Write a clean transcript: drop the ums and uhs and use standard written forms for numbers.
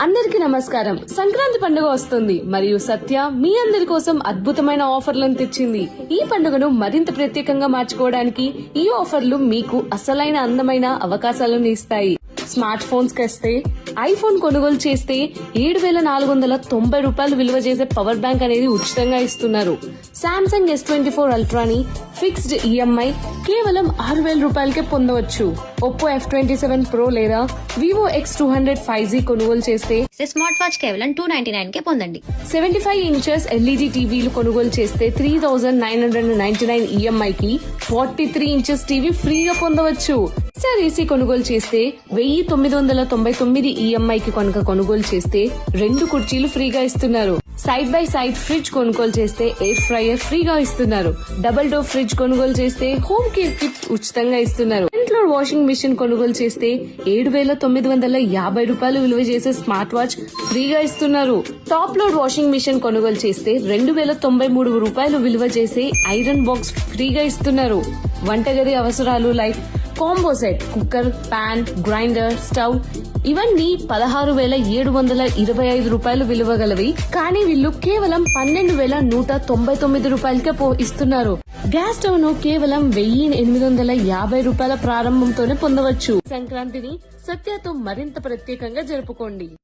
అందరికీ నమస్కారం. సంక్రాంతి పండుగ వస్తుంది మరియు సత్య మీ అందరి కోసం అద్భుతమైన ఆఫర్లను తెచ్చింది. ఈ పండుగను మరింత ప్రత్యేకంగా మార్చుకోవడానికి ఈ ఆఫర్లు మీకు అసలైన అందమైన అవకాశాలను ఇస్తాయి. స్మార్ట్ ఫోన్స్ కస్తే ఐఫోన్ కొనుగోలు చేస్తే 7,490 రూపాయలు విలువ చేసే పవర్ బ్యాంక్ అనేది ఉచితంగా ఇస్తున్నారు. సామ్సంగ్ S24 అల్ట్రాని ఫిక్స్డ్ ఈఎంఐ కేవలం 6,000 రూపాయలకే పొందవచ్చు. ఒప్పో F27 Pro లేదా వివో X200 5G కొనుగోలు చేస్తే స్మార్ట్ వాచ్ కేవలం 299 కే పొందండి. 75 ఇంచెస్ LED టీవీలు కొనుగోలు చేస్తే 3,999 ఈఎంఐ కి 43 ఇంచెస్ టీవీ ఫ్రీగా పొందవచ్చు. ఏసీ కొనుగోలు చేస్తే 1,999 ఈఎంఐ కి కనుక కొనుగోలు చేస్తే 2 కుర్చీలు ఫ్రీగా ఇస్తున్నారు. సైడ్ బై సైడ్ ఫ్రిడ్జ్ కొనుగోలు చేస్తే ఎయిర్ ఫ్రైయర్ ఫ్రీగా ఇస్తున్నారు. డబుల్ డోర్ ఫ్రిడ్జ్ కొనుగోలు చేస్తే హోమ్ కేర్ కిట్ ఉచితంగా ఇస్తున్నారు. ఫ్లోర్ వాషింగ్ మిషన్ కొనుగోలు చేస్తే 7,950 రూపాయలు విలువ చేసే స్మార్ట్ వాచ్ ఫ్రీగా ఇస్తున్నారు. టాప్ లోడ్ వాషింగ్ మిషన్ కొనుగోలు చేస్తే 2,093 రూపాయలు విలువ చేసే ఐరన్ బాక్స్ ఫ్రీగా ఇస్తున్నారు. వంటగది అవసరాలు like combo set cooker, pan, grinder, stove ఇవన్నీ 16,725 రూపాయలు విలువ గలవి. కానీ వీళ్ళు కేవలం 12,199 రూపాయలకే ఇస్తున్నారు. గ్యాస్ స్టవ్ ను కేవలం 1,850 రూపాయల ప్రారంభంతోనే పొందవచ్చు. సంక్రాంతిని సత్యతో మరింత ప్రత్యేకంగా జరుపుకోండి.